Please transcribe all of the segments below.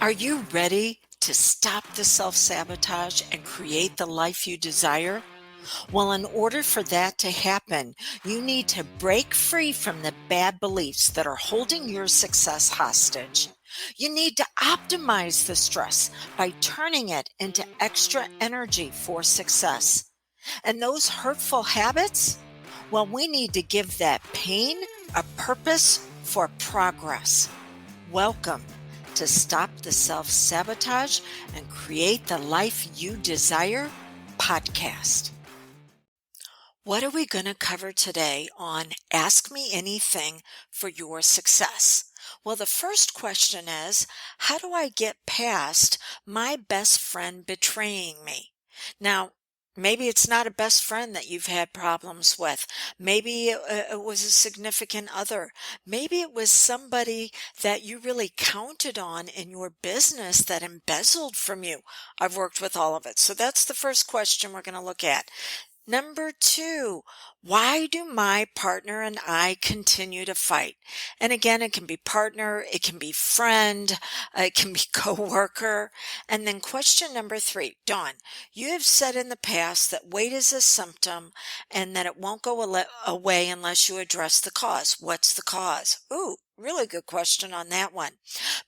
Are you ready to stop the self-sabotage and create the life you desire? Well, in order for that to happen, you need to break free from the bad beliefs that are holding your success hostage. You need to optimize the stress by turning it into extra energy for success. And those hurtful habits? Well, we need to give that pain a purpose for progress. Welcome to Stop the Self Sabotage and Create the Life You Desire podcast. What are we going to cover today on Ask Me Anything for Your Success? Well, the first question is, how do I get past my best friend betraying me? Now, maybe it's not a best friend that you've had problems with. Maybe it was a significant other. Maybe it was somebody that you really counted on in your business that embezzled from you. I've worked with all of it. So that's the first question we're going to look at. Number 2, why do my partner and I continue to fight? And again, it can be partner, it can be friend, it can be coworker. And then question number 3, Dawn, you have said in the past that weight is a symptom and that it won't go away unless you address the cause. What's the cause? Ooh, really good question on that one.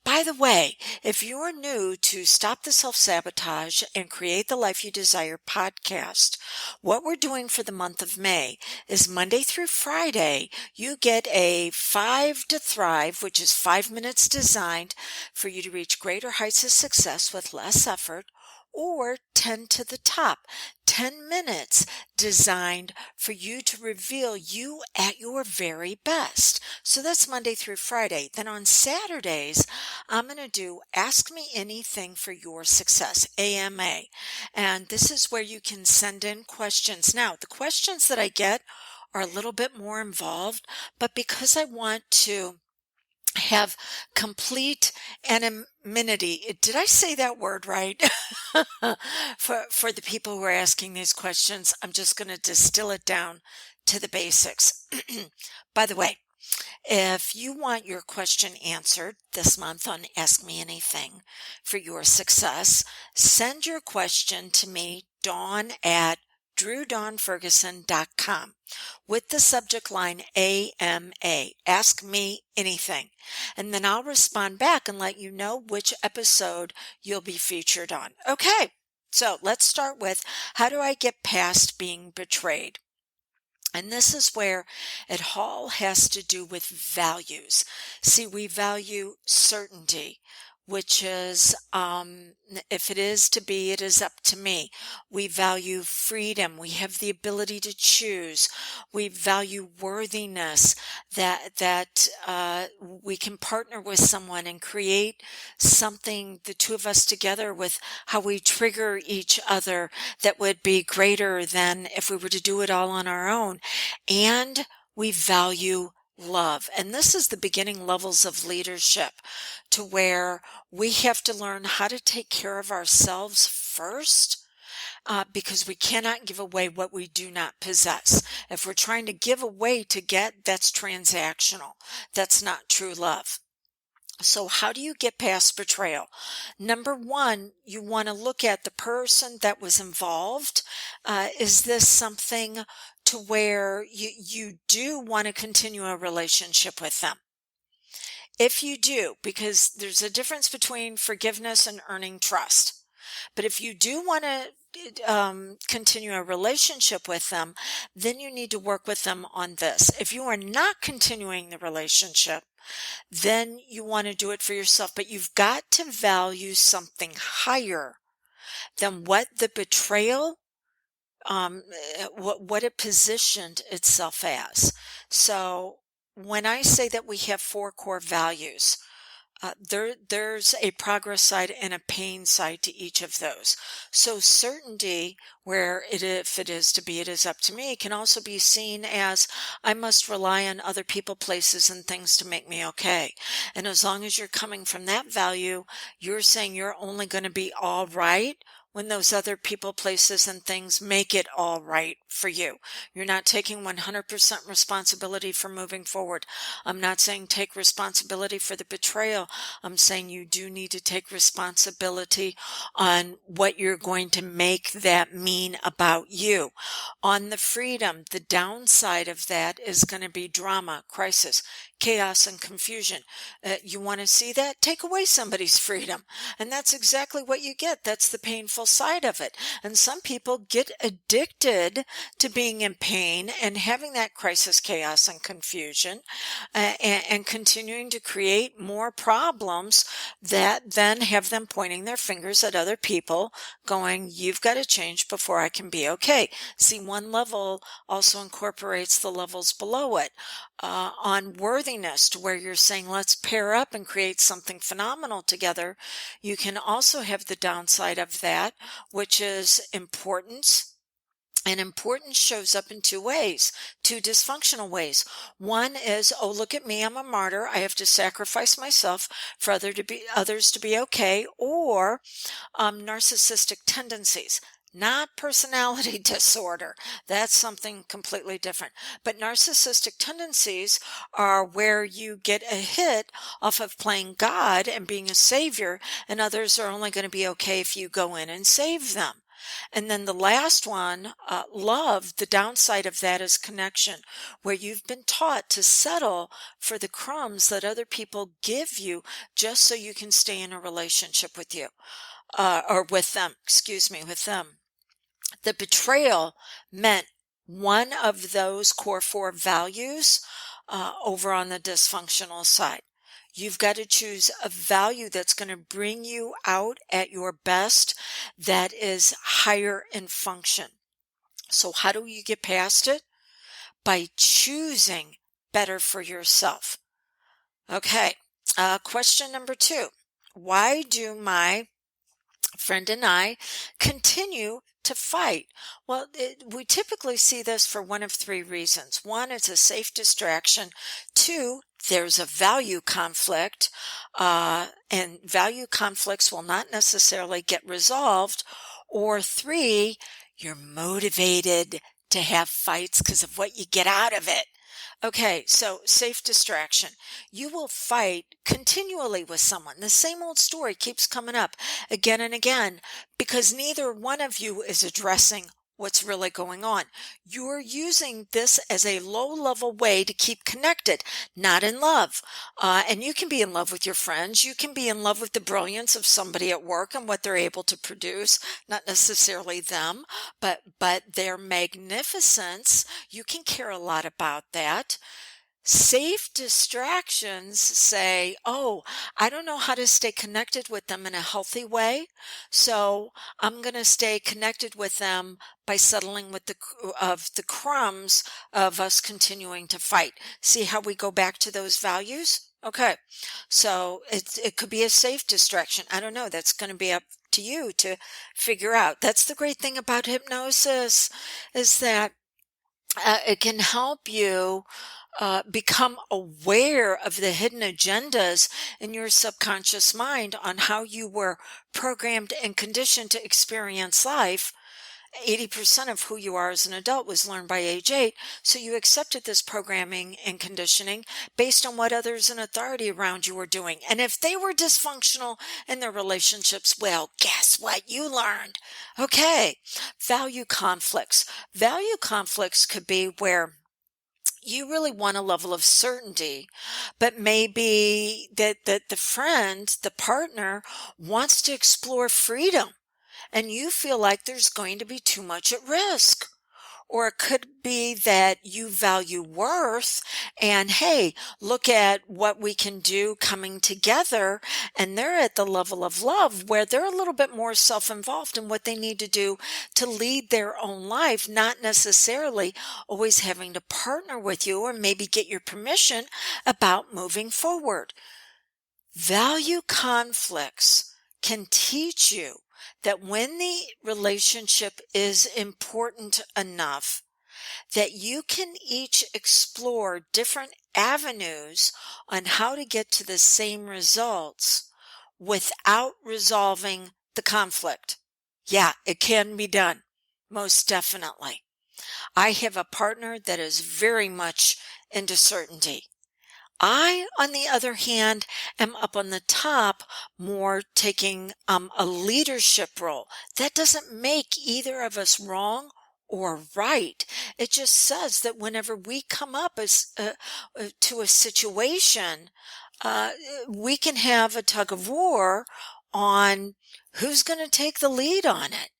By the way, if you're new to Stop the Self-Sabotage and Create the Life You Desire podcast, what we're doing for the month of May is Monday through Friday, you get a 5 to Thrive, which is 5 minutes designed for you to reach greater heights of success with less effort, or 10 to the Top, 10 minutes designed for you to reveal you at your very best. So that's Monday through Friday. Then on Saturdays, I'm going to do Ask Me Anything for Your Success, AMA. And this is where you can send in questions. Now, the questions that I get are a little bit more involved, but because I want to have complete anonymity. Did I say that word right? For the people who are asking these questions, I'm just going to distill it down to the basics. By the way, if you want your question answered this month on Ask Me Anything for Your Success, send your question to me, Dawn at DrewDawnFerguson.com with the subject line AMA, Ask Me Anything. And then I'll respond back and let you know which episode you'll be featured on. Okay, so let's start with, how do I get past being betrayed? And this is where it all has to do with values. See, we value certainty, which is, if it is to be, it is up to me. We value freedom. We have the ability to choose. We value worthiness, that we can partner with someone and create something, the two of us together, with how we trigger each other that would be greater than if we were to do it all on our own. And we value love. And this is the beginning levels of leadership, to where we have to learn how to take care of ourselves first, because we cannot give away what we do not possess. If we're trying to give away to get, that's transactional. That's not true love. So how do you get past betrayal? Number 1, you want to look at the person that was involved. Is this something to where you do want to continue a relationship with them? If you do, because there's a difference between forgiveness and earning trust. But if you do want to continue a relationship with them, then you need to work with them on this. If you are not continuing the relationship, then you want to do it for yourself. But you've got to value something higher than what the betrayal, what it positioned itself as. So when I say that we have 4 core values, there's a progress side and a pain side to each of those. So certainty, where if it is to be, it is up to me, can also be seen as, I must rely on other people, places, and things to make me okay. And as long as you're coming from that value, you're saying you're only going to be all right when those other people, places, and things make it all right for you. You're not taking 100% responsibility for moving forward. I'm not saying take responsibility for the betrayal. I'm saying you do need to take responsibility on what you're going to make that mean about you. On the freedom, the downside of that is going to be drama, crisis, chaos, and confusion. You want to see that? Take away somebody's freedom. And that's exactly what you get. That's the painful side of it. And some people get addicted to being in pain and having that crisis, chaos, and confusion, and continuing to create more problems that then have them pointing their fingers at other people, going, you've got to change before I can be okay. See, one level also incorporates the levels below it. On worthiness, to where you're saying, let's pair up and create something phenomenal together. You can also have the downside of that, which is importance. And importance shows up in two ways, two dysfunctional ways. One is, oh, look at me, I'm a martyr. I have to sacrifice myself for others to be okay. Or narcissistic tendencies. Not personality disorder. That's something completely different. But narcissistic tendencies are where you get a hit off of playing God and being a savior, and others are only going to be okay if you go in and save them. And then the last one, love, the downside of that is connection, where you've been taught to settle for the crumbs that other people give you just so you can stay in a relationship with you. Or with them, with them. The betrayal meant one of those core four values over on the dysfunctional side. You've got to choose a value that's going to bring you out at your best, that is higher in function. So how do you get past it? By choosing better for yourself. Okay, question number 2. Why do my friend and I continue to fight? Well, we typically see this for one of 3 reasons. 1, it's a safe distraction. 2, there's a value conflict, and value conflicts will not necessarily get resolved. Or 3, you're motivated to have fights because of what you get out of it. Okay, so safe distraction. You will fight continually with someone. The same old story keeps coming up again and again because neither one of you is addressing what's really going on. You're using this as a low-level way to keep connected, not in love. And you can be in love with your friends. You can be in love with the brilliance of somebody at work and what they're able to produce, not necessarily them, but their magnificence. You can care a lot about that. Safe distractions say, oh, I don't know how to stay connected with them in a healthy way, so I'm going to stay connected with them by settling with the crumbs of us continuing to fight. See how we go back to those values? Okay, so it could be a safe distraction. I don't know. That's going to be up to you to figure out. That's the great thing about hypnosis, is that it can help you become aware of the hidden agendas in your subconscious mind on how you were programmed and conditioned to experience life. 80% of who you are as an adult was learned by age 8, so you accepted this programming and conditioning based on what others in authority around you were doing. And if they were dysfunctional in their relationships, well, guess what you learned? Okay, value conflicts. Value conflicts could be where you really want a level of certainty, but maybe that the friend, the partner, wants to explore freedom, and you feel like there's going to be too much at risk. Or it could be that you value worth and, hey, look at what we can do coming together. And they're at the level of love where they're a little bit more self-involved in what they need to do to lead their own life, not necessarily always having to partner with you or maybe get your permission about moving forward. Value conflicts can teach you that when the relationship is important enough, that you can each explore different avenues on how to get to the same results without resolving the conflict. Yeah, it can be done. Most definitely. I have a partner that is very much into certainty. I, on the other hand, am up on the top more taking a leadership role. That doesn't make either of us wrong or right. It just says that whenever we come up to a situation, uh, we can have a tug of war on who's going to take the lead on it.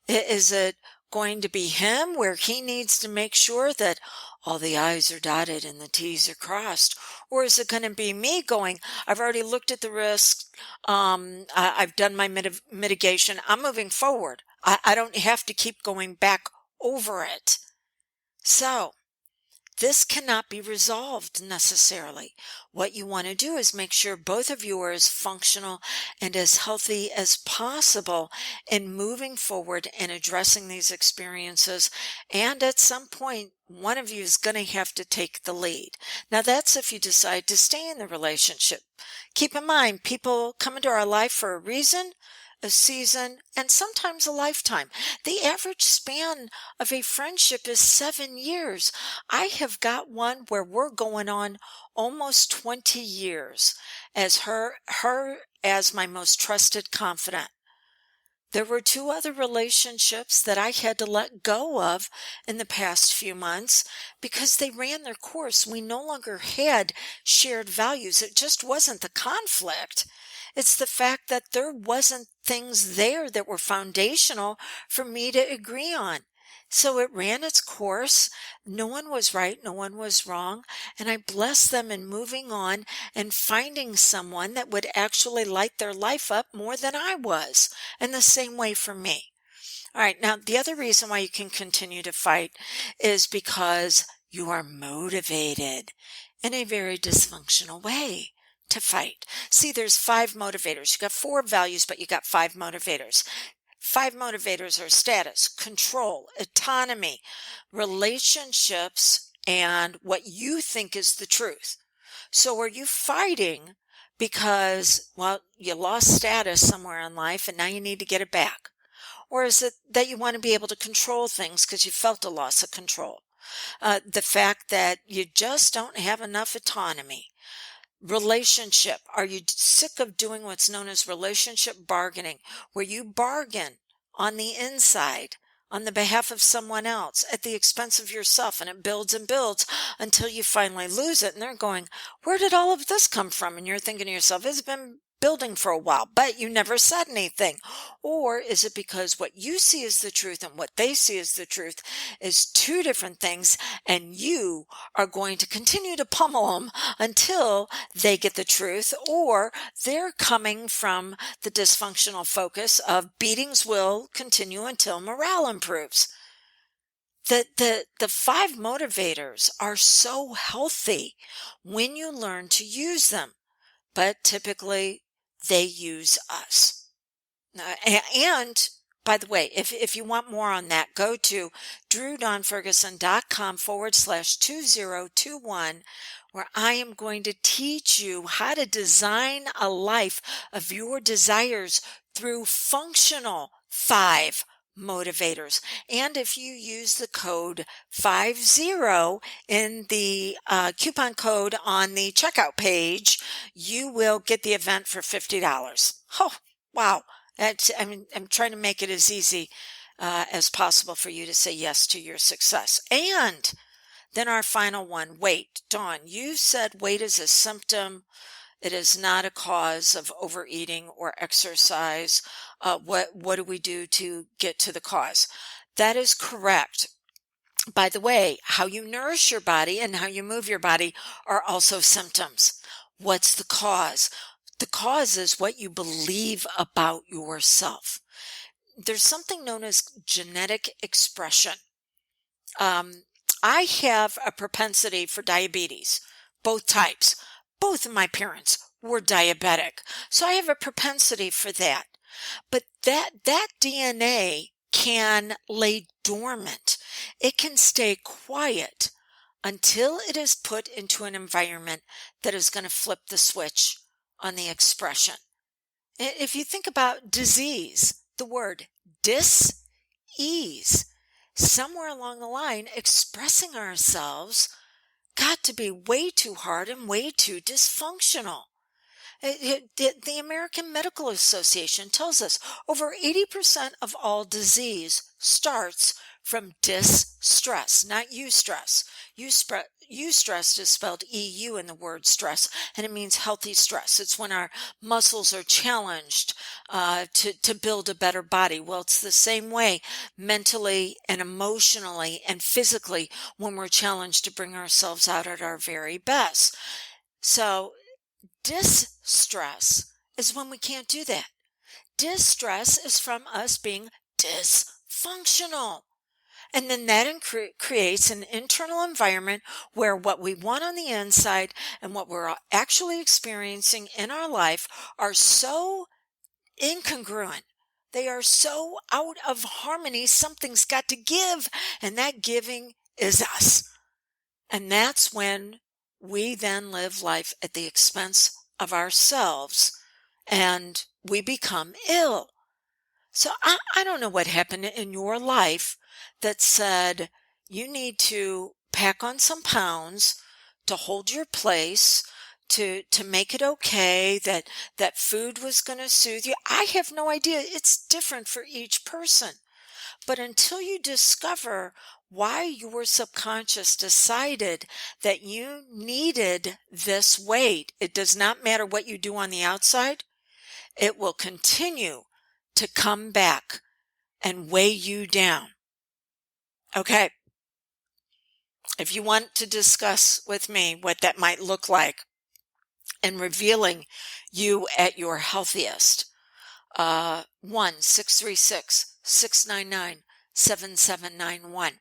Is it going to be him where he needs to make sure that all the I's are dotted and the T's are crossed? Or is it going to be me going, I've already looked at the risks. I've done my mitigation. I'm moving forward. I don't have to keep going back over it. So this cannot be resolved necessarily. What you want to do is make sure both of you are as functional and as healthy as possible in moving forward and addressing these experiences. And at some point, one of you is going to have to take the lead. Now, that's if you decide to stay in the relationship. Keep in mind, people come into our life for a reason, a season, and sometimes a lifetime. The average span of a friendship is 7 years. I have got one where we're going on almost 20 years as her as my most trusted confidant. There were two other relationships that I had to let go of in the past few months because they ran their course. We no longer had shared values. It just wasn't the conflict. It's the fact that there wasn't things there that were foundational for me to agree on. So it ran its course. No one was right. No one was wrong. And I bless them in moving on and finding someone that would actually light their life up more than I was. And the same way for me. All right. Now, the other reason why you can continue to fight is because you are motivated in a very dysfunctional way to fight. See, there's 5 motivators. You got 4 values, but you got 5 motivators. 5 motivators are status, control, autonomy, relationships, and what you think is the truth. So are you fighting because, well, you lost status somewhere in life and now you need to get it back? Or is it that you want to be able to control things because you felt a loss of control? The fact that you just don't have enough autonomy. Relationship. Are you sick of doing what's known as relationship bargaining, where you bargain on the inside on the behalf of someone else at the expense of yourself, and it builds and builds until you finally lose it? And they're going, where did all of this come from? And you're thinking to yourself, it's been building for a while, but you never said anything. Or is it because what you see as the truth and what they see as the truth is 2 different things, and you are going to continue to pummel them until they get the truth? Or they're coming from the dysfunctional focus of beatings will continue until morale improves. The 5 motivators are so healthy when you learn to use them, but typically they use us. And by the way, if you want more on that, go to drewdonferguson.com/2021, where I am going to teach you how to design a life of your desires through functional 5 motivators. And if you use the code 50 in the coupon code on the checkout page, you will get the event for $50. Oh, wow. I'm trying to make it as easy as possible for you to say yes to your success. And then our final one, weight. Dawn, you said weight is a symptom. It is not a cause of overeating or exercise. What do we do to get to the cause? That is correct. By the way, how you nourish your body and how you move your body are also symptoms. What's the cause? The cause is what you believe about yourself. There's something known as genetic expression. I have a propensity for diabetes, both types. Both of my parents were diabetic, so I have a propensity for that. But that DNA can lay dormant. It can stay quiet until it is put into an environment that is going to flip the switch on the expression. If you think about disease, the word dis-ease. Somewhere along the line, expressing ourselves got to be way too hard and way too dysfunctional. The American Medical Association tells us over 80% of all disease starts from distress, not eustress. Eustress is spelled EU in the word stress, and it means healthy stress. It's when our muscles are challenged to build a better body. Well, it's the same way mentally and emotionally and physically when we're challenged to bring ourselves out at our very best. So distress is when we can't do that. Distress is from us being dysfunctional. And then that creates an internal environment where what we want on the inside and what we're actually experiencing in our life are so incongruent. They are so out of harmony. Something's got to give, and that giving is us. And that's when we then live life at the expense of ourselves and we become ill. So I don't know what happened in your life that said you need to pack on some pounds to hold your place, to make it okay, that food was going to soothe you. I have no idea. It's different for each person. But until you discover why your subconscious decided that you needed this weight, it does not matter what you do on the outside, it will continue to come back and weigh you down. Okay. If you want to discuss with me what that might look like in revealing you at your healthiest, 1-636-699-7791.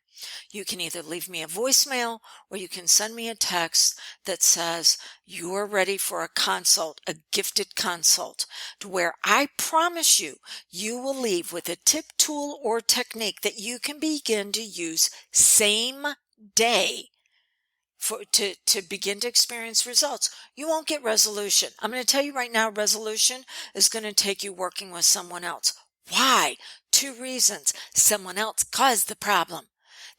You can either leave me a voicemail or you can send me a text that says you're ready for a consult, a gifted consult, to where I promise you, you will leave with a tip, tool, or technique that you can begin to use same day to begin to experience results. You won't get resolution. I'm going to tell you right now, resolution is going to take you working with someone else. Why? 2 reasons. Someone else caused the problem.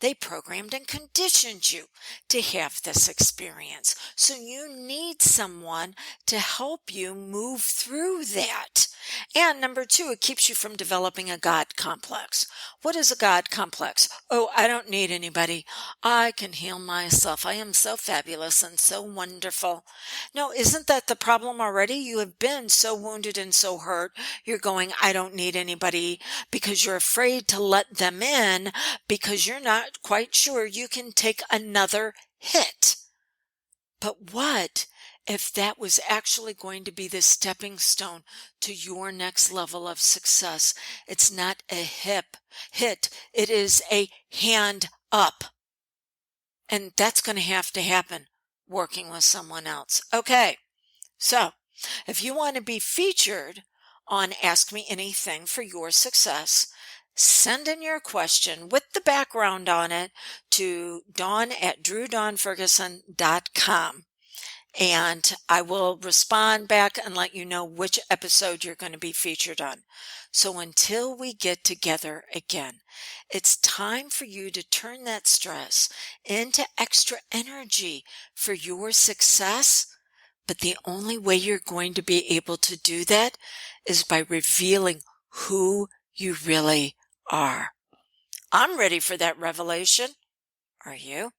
They programmed and conditioned you to have this experience. So you need someone to help you move through that. And number 2, it keeps you from developing a God complex. What is a God complex? Oh, I don't need anybody. I can heal myself. I am so fabulous and so wonderful. No, isn't that the problem already? You have been so wounded and so hurt. You're going, I don't need anybody, because you're afraid to let them in, because you're not quite sure you can take another hit. But what if that was actually going to be the stepping stone to your next level of success? It's not a hit. It is a hand up. And that's going to happen working with someone else. Okay. So if you want to be featured on Ask Me Anything for your success, send in your question with the background on it to dawn@drewdawnferguson.com. And I will respond back and let you know which episode you're going to be featured on. So until we get together again, it's time for you to turn that stress into extra energy for your success. But the only way you're going to be able to do that is by revealing who you really are. I'm ready for that revelation. Are you?